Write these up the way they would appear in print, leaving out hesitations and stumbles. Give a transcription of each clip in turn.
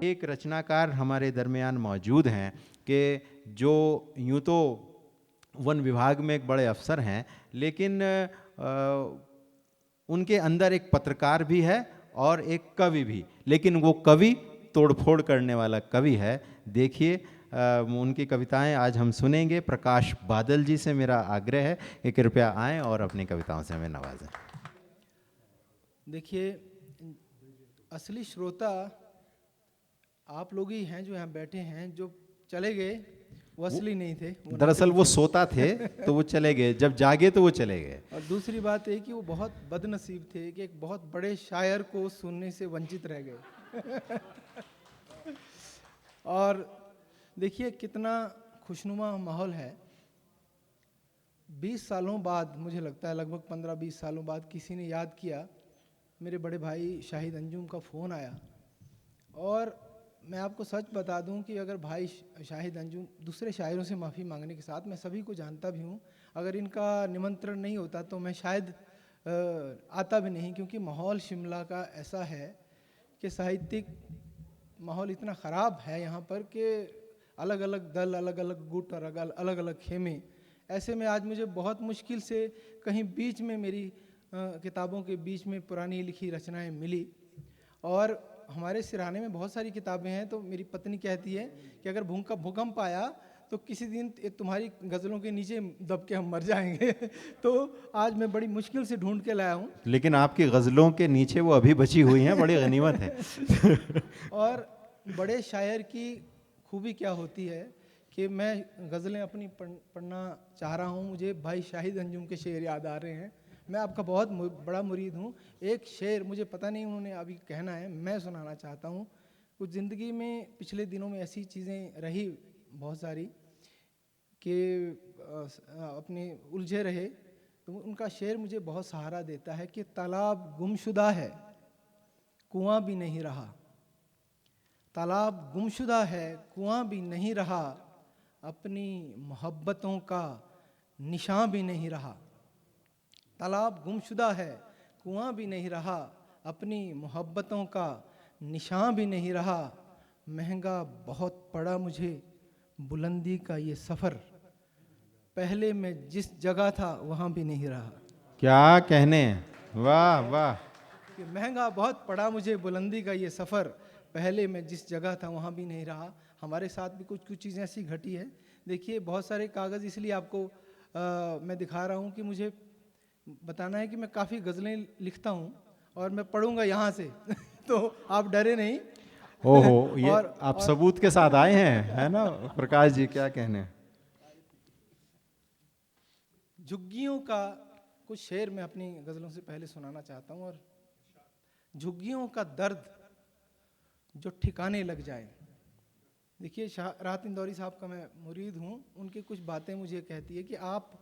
एक रचनाकार हमारे दरमियान मौजूद हैं कि जो यूँ तो वन विभाग में एक बड़े अफसर हैं, लेकिन उनके अंदर एक पत्रकार भी है और एक कवि भी, लेकिन वो कवि तोड़फोड़ करने वाला कवि है। देखिए उनकी कविताएं आज हम सुनेंगे। प्रकाश बादल जी से मेरा आग्रह है कि कृपया आएं और अपनी कविताओं से हमें नवाजें। देखिए, असली श्रोता आप लोग ही हैं जो यहाँ बैठे हैं। जो चले गए वो असली नहीं थे, वो दरअसल नकली वो थे। सोता थे तो वो चले गए, जब जागे तो वो चले गए। और दूसरी बात है कि वो बहुत बदनसीब थे कि एक बहुत बड़े शायर को सुनने से वंचित रह गए। और देखिए कितना खुशनुमा माहौल है। 20 सालों बाद, मुझे लगता है लगभग 15-20 सालों बाद, किसी ने याद किया। मेरे बड़े भाई शाहिद अंजुम का फ़ोन आया। और मैं आपको सच बता दूं कि अगर भाई शाहिद अंजुम, दूसरे शायरों से माफ़ी मांगने के साथ, मैं सभी को जानता भी हूं, अगर इनका निमंत्रण नहीं होता तो मैं शायद आता भी नहीं, क्योंकि माहौल शिमला का ऐसा है कि साहित्यिक माहौल इतना ख़राब है यहाँ पर कि अलग अलग दल, अलग अलग गुट और अलग अलग खेमे। ऐसे में आज मुझे बहुत मुश्किल से कहीं बीच में मेरी किताबों के बीच में पुरानी लिखी रचनाएं मिली। और हमारे सिरहाने में बहुत सारी किताबें हैं, तो मेरी पत्नी कहती है कि अगर भूकंप आया तो किसी दिन तुम्हारी गज़लों के नीचे दब के हम मर जाएंगे। तो आज मैं बड़ी मुश्किल से ढूंढ के लाया हूँ। लेकिन आपकी गज़लों के नीचे वो अभी बची हुई हैं, बड़ी गनीमत है। और बड़े शायर की खूबी क्या होती है कि मैं गज़लें अपनी पढ़ना चाह रहा हूँ, मुझे भाई शाहिद अंजुम के शेर याद आ रहे हैं। मैं आपका बहुत बड़ा मुरीद हूँ। एक शेर मुझे पता नहीं उन्होंने अभी कहना है, मैं सुनाना चाहता हूँ। कुछ ज़िंदगी में पिछले दिनों में ऐसी चीज़ें रही बहुत सारी कि अपने उलझे रहे, तो उनका शेर मुझे बहुत सहारा देता है कि तालाब गुमशुदा है, कुआं भी नहीं रहा। तालाब गुमशुदा है, कुआं भी नहीं रहा, अपनी मोहब्बतों का निशान भी नहीं रहा। तालाब गुमशुदा है, कुआं भी नहीं रहा, अपनी मोहब्बतों का निशान भी नहीं रहा। महंगा बहुत पड़ा मुझे बुलंदी का ये सफ़र, पहले मैं जिस जगह था वहाँ भी नहीं रहा। क्या कहने, वाह वाह। कि महंगा बहुत पड़ा मुझे बुलंदी का ये सफ़र, पहले मैं जिस जगह था वहाँ भी नहीं रहा। हमारे साथ भी कुछ कुछ चीज़ें ऐसी घटी है। देखिए बहुत सारे कागज़ इसलिए आपको मैं दिखा रहा हूँ कि मुझे बताना है कि मैं काफ़ी गज़लें लिखता हूँ और मैं पढ़ूंगा यहाँ से। तो आप डरे नहीं। ओहो, ये आप और सबूत के साथ आए हैं, है ना प्रकाश जी? क्या कहने। झुग्गियों का कुछ शेर मैं अपनी गज़लों से पहले सुनाना चाहता हूँ। और झुग्गियों का दर्द जो ठिकाने लग जाए। देखिए राहत इंदौरी साहब का मैं मुरीद हूँ। उनकी कुछ बातें मुझे कहती है कि आप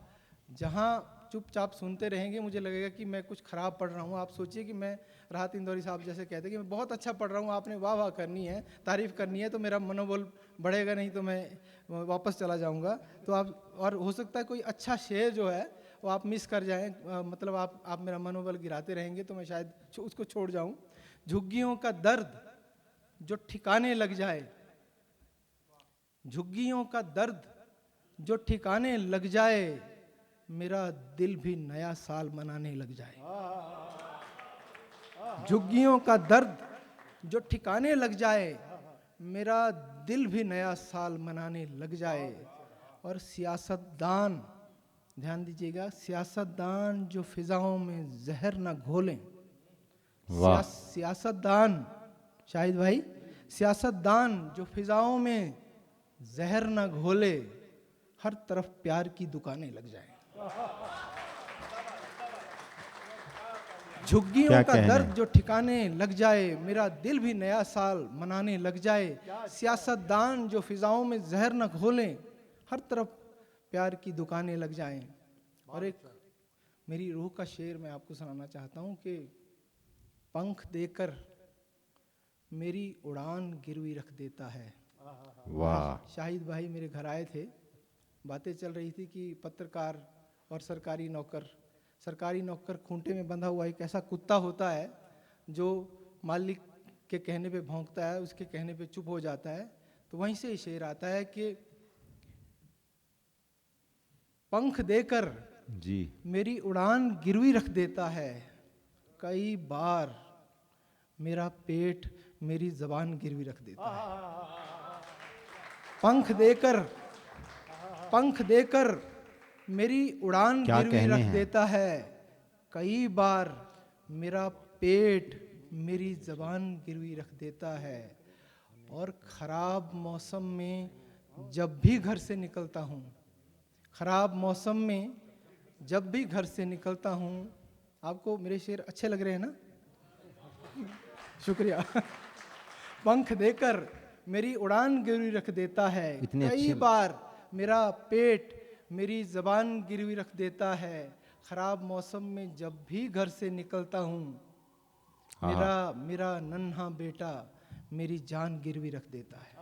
जहाँ चुपचाप सुनते रहेंगे, मुझे लगेगा कि मैं कुछ ख़राब पढ़ रहा हूँ। आप सोचिए कि मैं, राहत इंदौरी साहब जैसे कहते हैं कि मैं बहुत अच्छा पढ़ रहा हूँ, आपने वाह वाह करनी है, तारीफ़ करनी है, तो मेरा मनोबल बढ़ेगा, नहीं तो मैं वापस चला जाऊँगा। तो आप, और हो सकता है कोई अच्छा शेर जो है वो आप मिस कर जाएँ, मतलब आप मेरा मनोबल गिराते रहेंगे तो मैं शायद उसको छोड़ जाऊँ। झुग्गियों का दर्द जो ठिकाने लग जाए, झुग्गियों का दर्द जो ठिकाने लग जाए, मेरा दिल भी नया साल मनाने लग जाए। झुग्गियों का दर्द जो ठिकाने लग जाए, मेरा दिल भी नया साल मनाने लग जाए। और सियासतदान, ध्यान दीजिएगा, सियासतदान जो फिजाओं में जहर न घोलें। वाह। सियासतदान, शाहिद भाई, सियासतदान जो फिजाओं में जहर न घोले, हर तरफ प्यार की दुकानें लग जाएं। झुग्गियों का कहने। दर्द जो ठिकाने लग जाए, मेरा दिल भी नया साल मनाने लग जाए। सियासतदान जो फिजाओं में जहर न घोलें, हर तरफ प्यार की दुकानें लग जाएं। और एक मेरी रूह का शेर मैं आपको सुनाना चाहता हूँ कि पंख देकर मेरी उड़ान गिरवी रख देता है। वाह। शाहिद भाई मेरे घर आए थे, बातें चल रही थी कि पत्रकार और सरकारी नौकर खूंटे में बंधा हुआ एक ऐसा कुत्ता होता है जो मालिक के कहने पे भौंकता है, उसके कहने पे चुप हो जाता है। तो वहीं से शेर आता है कि पंख देकर जी मेरी उड़ान गिरवी रख देता है, कई बार मेरा पेट मेरी जबान गिरवी रख देता है। पंख देकर मेरी उड़ान क्या गिरवी कहने रख हैं। देता है, कई बार मेरा पेट मेरी जबान गिरवी रख देता है। और खराब मौसम में जब भी घर से निकलता हूँ, खराब मौसम में जब भी घर से निकलता हूँ, आपको मेरे शेर अच्छे लग रहे हैं ना? शुक्रिया। पंख देकर मेरी उड़ान गिरवी रख देता है, इतने कई अच्छे बार मेरा पेट मेरी जबान गिरवी रख देता है। खराब मौसम में जब भी घर से निकलता हूँ, मेरा नन्हा बेटा मेरी जान गिरवी रख देता है।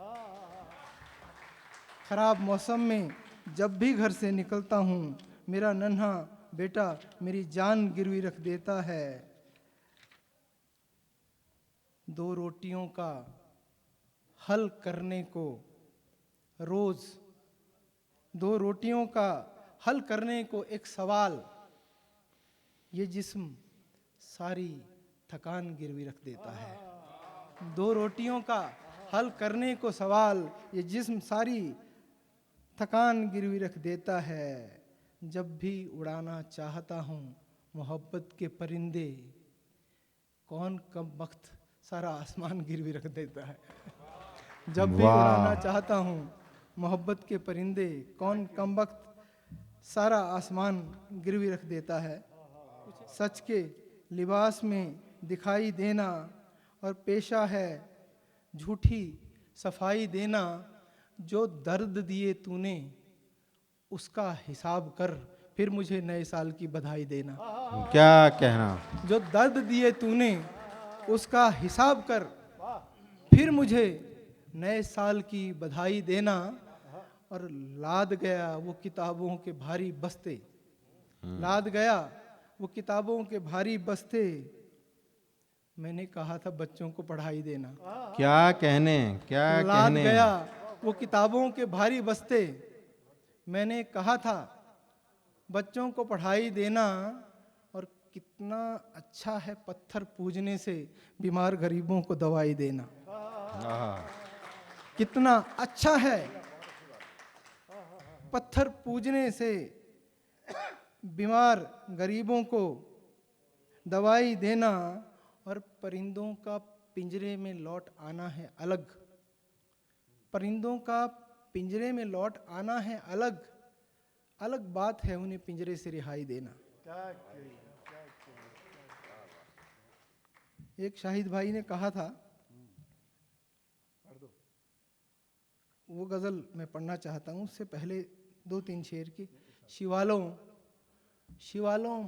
खराब मौसम में जब भी घर से निकलता हूँ, मेरा नन्हा बेटा मेरी जान गिरवी रख देता है। दो रोटियों का हल करने को रोज, दो रोटियों का हल करने को एक सवाल, ये जिस्म सारी थकान गिरवी रख देता है। दो रोटियों का हल करने को सवाल, ये जिस्म सारी थकान गिरवी रख देता है। जब भी उड़ाना चाहता हूँ मोहब्बत के परिंदे, कौन कम वक्त सारा आसमान गिरवी रख देता है। जब भी वाह। उड़ाना चाहता हूँ मोहब्बत के परिंदे, कौन कम वक्त सारा आसमान गिरवी रख देता है। सच के लिबास में दिखाई देना और पेशा है झूठी सफाई देना। जो दर्द दिए तूने उसका हिसाब कर, फिर मुझे नए साल की बधाई देना। क्या कहना। जो दर्द दिए तूने उसका हिसाब कर, फिर मुझे नए साल की बधाई देना। और लाद गया वो किताबों के भारी बस्ते, लाद गया वो किताबों के भारी बस्ते, मैंने कहा था बच्चों को पढ़ाई देना। क्या कहने, क्या लाद कहने। गया वो किताबों के भारी बस्ते, मैंने कहा था बच्चों को पढ़ाई देना। और कितना अच्छा है पत्थर पूजने से बीमार गरीबों को दवाई देना। कितना अच्छा है पत्थर पूजने से बीमार गरीबों को दवाई देना। और परिंदों का पिंजरे में लौट आना है अलग, परिंदों का पिंजरे में लौट आना है अलग, अलग बात है उन्हें पिंजरे से रिहाई देना। एक शाहिद भाई ने कहा था, वो गजल मैं पढ़ना चाहता हूँ, उससे पहले दो तीन शेर की। शिवालों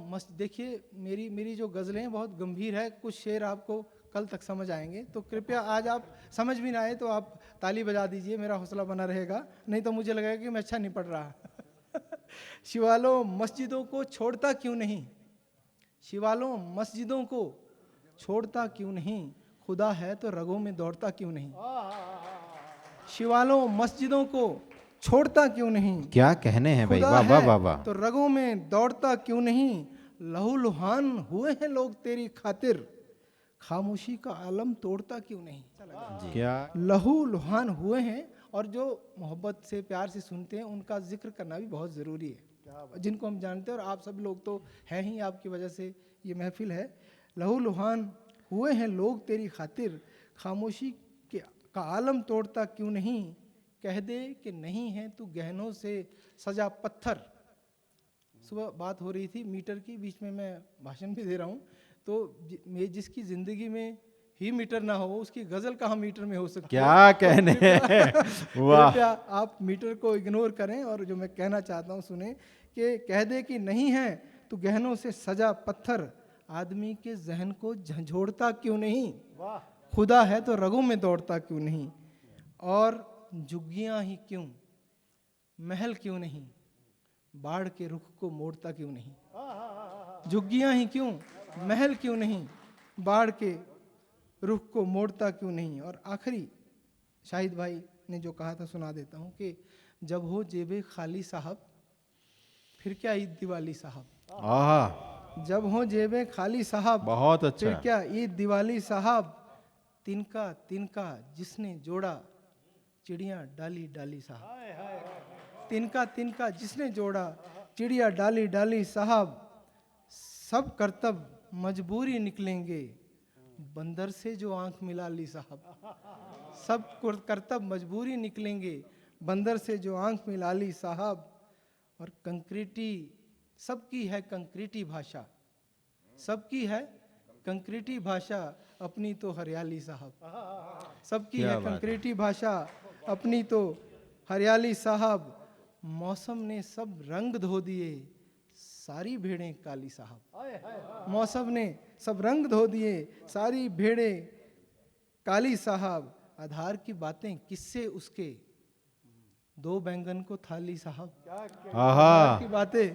मस्त, देखिए मेरी जो गज़लें हैं बहुत गंभीर है, कुछ शेर आपको कल तक समझ आएंगे, तो कृपया आज आप समझ भी ना आए तो आप ताली बजा दीजिए, मेरा हौसला बना रहेगा, नहीं तो मुझे लगेगा कि मैं अच्छा नहीं पढ़ रहा। शिवालों मस्जिदों को छोड़ता क्यों नहीं, शिवालों मस्जिदों को छोड़ता क्यों नहीं, खुदा है तो रगों में दौड़ता क्यों नहीं। शिवालों मस्जिदों को छोड़ता क्यों नहीं, क्या कहने हैं भाई। खुदा वाह वाह है वाह वाह। तो रगों में दौड़ता क्यों नहीं। लहू लुहान हुए हैं लोग तेरी खातिर, खामोशी का आलम तोड़ता क्यों नहीं। क्या लहू लुहान हुए हैं, और जो मोहब्बत से प्यार से सुनते हैं उनका जिक्र करना भी बहुत ज़रूरी है, जिनको हम जानते हैं और आप सब लोग तो हैं ही, आपकी वजह से ये महफिल है। लहू लुहान हुए हैं लोग तेरी खातिर, खामोशी का आलम तोड़ता क्यों नहीं। कह दे कि नहीं है तू गहनों से सजा पत्थर। सुबह बात हो रही थी मीटर की, बीच में मैं भाषण भी दे रहा हूँ, तो जिसकी ज़िंदगी में ही मीटर ना हो उसकी गज़ल कहाँ मीटर में हो सकती है। क्या कहने वाह। कृपया आप मीटर को इग्नोर करें और जो मैं कहना चाहता हूँ सुने, कि कह दे कि नहीं है तो गहनों से सजा पत्थर, आदमी के जहन को झंझोड़ता क्यों नहीं। खुदा है तो रगों में दौड़ता क्यों नहीं। और झुग्गियाँ ही क्यों, महल क्यों नहीं, बाढ़ के रुख को मोड़ता क्यों नहीं। झुग्गियाँ ही क्यों, महल क्यों नहीं, बाढ़ के रुख को मोड़ता क्यों नहीं। और आखिरी शाहिद भाई ने जो कहा था सुना देता हूँ कि जब हो जेबे खाली साहब फिर क्या ईद दिवाली साहब। आहा, जब हो जेबे खाली साहब बहुत फिर अच्छा। क्या ईद दिवाली साहब। तिनका तिनका जिसने जोड़ा चिड़िया डाली डाली साहब। तिनका तिनका जिसने जोड़ा चिड़िया डाली डाली साहब। सब करतब मजबूरी निकलेंगे बंदर से जो आंख मिला ली साहब। सब करतब मजबूरी निकलेंगे बंदर से जो आंख मिला ली साहब। और कंक्रीटी सबकी है कंक्रीटी भाषा, सबकी है कंक्रीटी भाषा अपनी तो हरियाली साहब। सबकी क्या है बात है। कंक्रीटी भाषा अपनी तो हरियाली साहब। मौसम ने सब रंग धो दिए सारी भेड़ें काली साहब। मौसम ने सब रंग धो दिए सारी भेड़ें काली साहब। आधार की बातें किससे उसके दो बैंगन को थाली साहब। आहा, आधार की बातें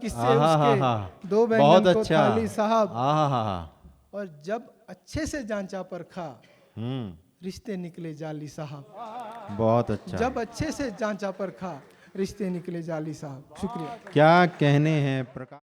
किससे आहा, हा, उसके हा, दो बहुत बैंगन को अच्छा। थाली साहब। आहा, हा, हा, और जब अच्छे से जांचा परखा हम्म, रिश्ते निकले जाली साहब। बहुत अच्छा। जब अच्छे से जांचा परखा रिश्ते निकले जाली साहब। शुक्रिया। क्या कहने हैं प्रकाश।